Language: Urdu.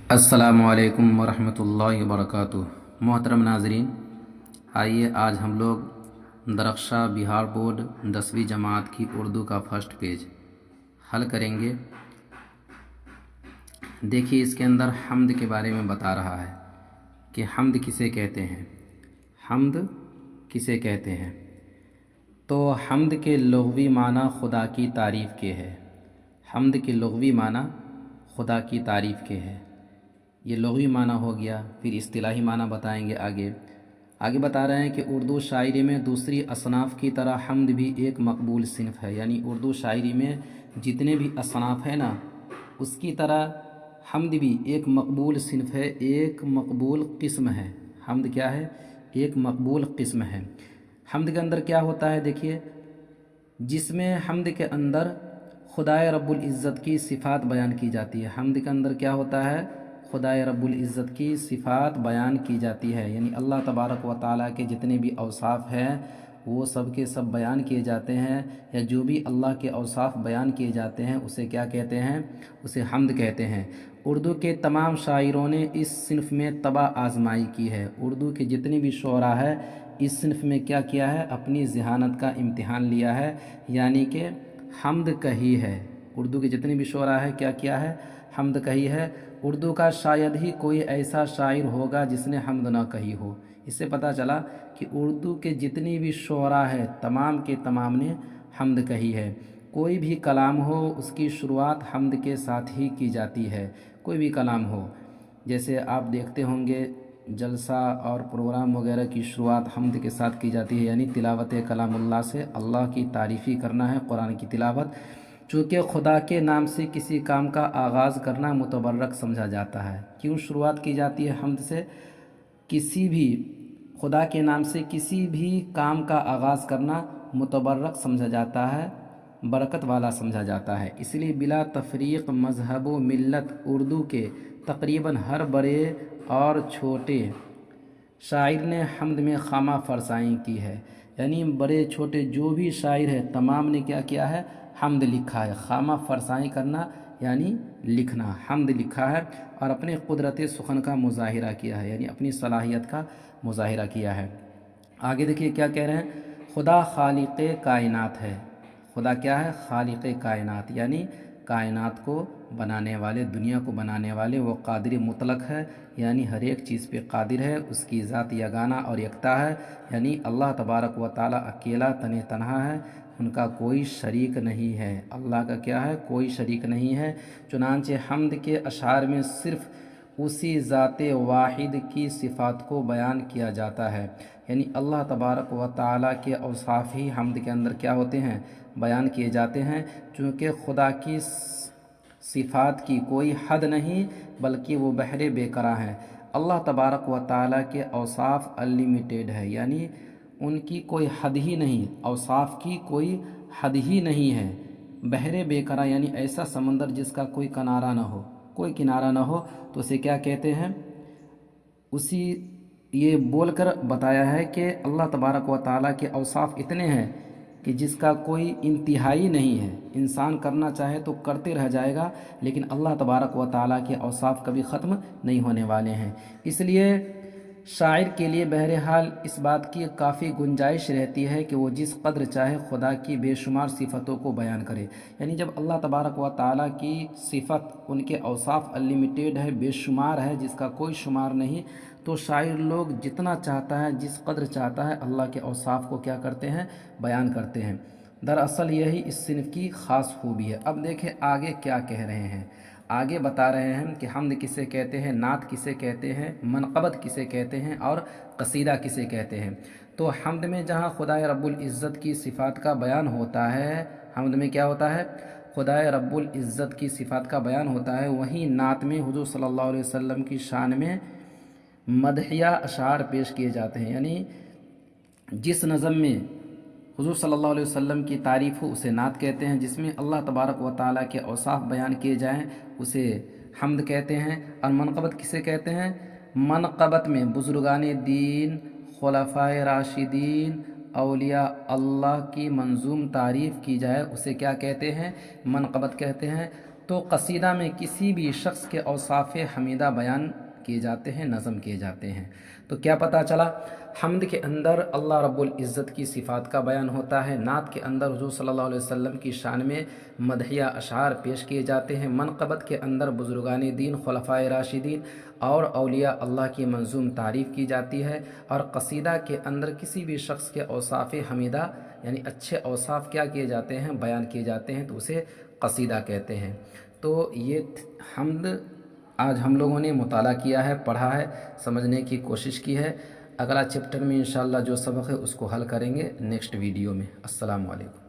السلام علیکم ورحمۃ اللہ وبرکاتہ۔ محترم ناظرین، آئیے آج ہم لوگ درخشاں بہار بورڈ 10ویں جماعت کی اردو کا فرسٹ پیج حل کریں گے۔ دیکھیے اس کے اندر حمد کے بارے میں بتا رہا ہے کہ حمد کسے کہتے ہیں، حمد کسے کہتے ہیں۔ تو حمد کے لغوی معنی خدا کی تعریف کے ہے۔ حمد کے لغوی معنی خدا کی تعریف کے ہے، یہ لغوی معنی ہو گیا۔ پھر اصطلاحی معنی بتائیں گے آگے بتا رہے ہیں کہ اردو شاعری میں دوسری اصناف کی طرح حمد بھی ایک مقبول صنف ہے، یعنی اردو شاعری میں جتنے بھی اصناف ہیں نا، اس کی طرح حمد بھی ایک مقبول صنف ہے، ایک مقبول قسم ہے۔ حمد کیا ہے؟ ایک مقبول قسم ہے۔ حمد کے اندر کیا ہوتا ہے؟ دیکھیے، جس میں حمد کے اندر خدائے رب العزت کی صفات بیان کی جاتی ہے۔ حمد کے اندر کیا ہوتا ہے؟ خدائے رب العزت کی صفات بیان کی جاتی ہے، یعنی اللہ تبارک و تعالیٰ کے جتنے بھی اوصاف ہیں وہ سب کے سب بیان کیے جاتے ہیں، یا جو بھی اللہ کے اوصاف بیان کیے جاتے ہیں اسے کیا کہتے ہیں؟ اسے حمد کہتے ہیں۔ اردو کے تمام شاعروں نے اس صنف میں طبع آزمائی کی ہے۔ اردو کے جتنے بھی شعراء ہیں اس صنف میں کیا کیا ہے؟ اپنی ذہانت کا امتحان لیا ہے، یعنی کہ حمد کہی ہے۔ اردو کے جتنے بھی شعراء ہیں کیا کیا ہے؟ حمد کہی ہے۔ اردو کا شاید ہی کوئی ایسا شاعر ہوگا جس نے حمد نہ کہی ہو۔ اس سے پتہ چلا کہ اردو کے جتنی بھی شعراء ہیں تمام کے تمام نے حمد کہی ہے۔ کوئی بھی کلام ہو اس کی شروعات حمد کے ساتھ ہی کی جاتی ہے، کوئی بھی کلام ہو۔ جیسے آپ دیکھتے ہوں گے جلسہ اور پروگرام وغیرہ کی شروعات حمد کے ساتھ کی جاتی ہے، یعنی تلاوت کلام اللہ سے اللہ کی تعریفی کرنا ہے، قرآن کی تلاوت۔ چونکہ خدا کے نام سے کسی کام کا آغاز کرنا متبرک سمجھا جاتا ہے۔ کیوں شروعات کی جاتی ہے حمد سے؟ کسی بھی خدا کے نام سے کسی بھی کام کا آغاز کرنا متبرک سمجھا جاتا ہے، برکت والا سمجھا جاتا ہے۔ اس لیے بلا تفریق مذہب و ملت اردو کے تقریباً ہر بڑے اور چھوٹے شاعر نے حمد میں خامہ فرسائی کی ہے، یعنی بڑے چھوٹے جو بھی شاعر ہیں تمام نے کیا کیا ہے؟ حمد لکھا ہے۔ خامہ فرسائی کرنا یعنی لکھنا، حمد لکھا ہے اور اپنے قدرت سخن کا مظاہرہ کیا ہے، یعنی اپنی صلاحیت کا مظاہرہ کیا ہے۔ آگے دیکھیے کیا کہہ رہے ہیں؟ خدا خالق کائنات ہے۔ خدا کیا ہے؟ خالق کائنات، یعنی کائنات کو بنانے والے، دنیا کو بنانے والے۔ وہ قادر مطلق ہے، یعنی ہر ایک چیز پہ قادر ہے۔ اس کی ذات یگانہ اور یکتا ہے، یعنی اللہ تبارک و تعالیٰ اکیلا تنہا ہے، ان کا کوئی شریک نہیں ہے۔ اللہ کا کیا ہے؟ کوئی شریک نہیں ہے۔ چنانچہ حمد کے اشعار میں صرف اسی ذات واحد کی صفات کو بیان کیا جاتا ہے، یعنی اللہ تبارک و تعالیٰ کے اوصاف ہی حمد کے اندر کیا ہوتے ہیں؟ بیان کیے جاتے ہیں۔ چونکہ خدا کی صفات کی کوئی حد نہیں بلکہ وہ بحر بے کرا ہیں۔ اللہ تبارک و تعالیٰ کے اوصاف انلیمیٹڈ ہے، یعنی ان کی کوئی حد ہی نہیں، اوصاف کی کوئی حد ہی نہیں ہے۔ بحر بے کرا یعنی ایسا سمندر جس کا کوئی کنارہ نہ ہو، کوئی کنارہ نہ ہو، تو اسے کیا کہتے ہیں؟ اسی یہ بول کر بتایا ہے کہ اللہ تبارک و تعالیٰ کے اوصاف اتنے ہیں کہ جس کا کوئی انتہائی نہیں ہے۔ انسان کرنا چاہے تو کرتے رہ جائے گا، لیکن اللہ تبارک و تعالیٰ کے اوصاف کبھی ختم نہیں ہونے والے ہیں۔ اس لیے شاعر کے لیے بہرحال اس بات کی کافی گنجائش رہتی ہے کہ وہ جس قدر چاہے خدا کی بے شمار صفتوں کو بیان کرے، یعنی جب اللہ تبارک و تعالیٰ کی صفت، ان کے اوصاف انلیمیٹڈ ہے، بے شمار ہے، جس کا کوئی شمار نہیں، تو شاعر لوگ جتنا چاہتا ہے، جس قدر چاہتا ہے، اللہ کے اوصاف کو کیا کرتے ہیں؟ بیان کرتے ہیں۔ دراصل یہی اس صنف کی خاص خوبی ہے۔ اب دیکھیں آگے کیا کہہ رہے ہیں۔ آگے بتا رہے ہیں کہ حمد کسے کہتے ہیں، نعت کسے کہتے ہیں، منقبت کسے کہتے ہیں اور قصیدہ کسے کہتے ہیں۔ تو حمد میں جہاں خدائے رب العزت کی صفات کا بیان ہوتا ہے، حمد میں کیا ہوتا ہے؟ خدائے رب العزت کی صفات کا بیان ہوتا ہے، وہیں نعت میں حضور صلی اللہ علیہ وسلم کی شان میں مدحیہ اشعار پیش کیے جاتے ہیں، یعنی جس نظم میں حضور صلی اللہ علیہ وسلم کی تعریف ہو اسے نعت کہتے ہیں، جس میں اللہ تبارک و تعالیٰ کے اوصاف بیان کیے جائیں اسے حمد کہتے ہیں۔ اور منقبت کسے کہتے ہیں؟ منقبت میں بزرگان دین، خلفائے راشدین، اولیاء اللہ کی منظوم تعریف کی جائے اسے کیا کہتے ہیں؟ منقبت کہتے ہیں۔ تو قصیدہ میں کسی بھی شخص کے اوصاف حمیدہ بیان کیے جاتے ہیں، نظم کیے جاتے ہیں۔ تو کیا پتہ چلا؟ حمد کے اندر اللہ رب العزت کی صفات کا بیان ہوتا ہے، نعت کے اندر حضور صلی اللہ علیہ وسلم کی شان میں مدحیہ اشعار پیش کیے جاتے ہیں، منقبت کے اندر بزرگان دین، خلفائے راشدین اور اولیاء اللہ کی منظوم تعریف کی جاتی ہے، اور قصیدہ کے اندر کسی بھی شخص کے اوصاف حمیدہ یعنی اچھے اوصاف کیا کیے جاتے ہیں، بیان کیے جاتے ہیں، تو اسے قصیدہ کہتے ہیں۔ تو یہ حمد آج ہم لوگوں نے مطالعہ کیا ہے، پڑھا ہے، سمجھنے کی کوشش کی ہے۔ اگلا چیپٹر میں انشاءاللہ جو سبق ہے اس کو حل کریں گے نیکسٹ ویڈیو میں۔ السلام علیکم۔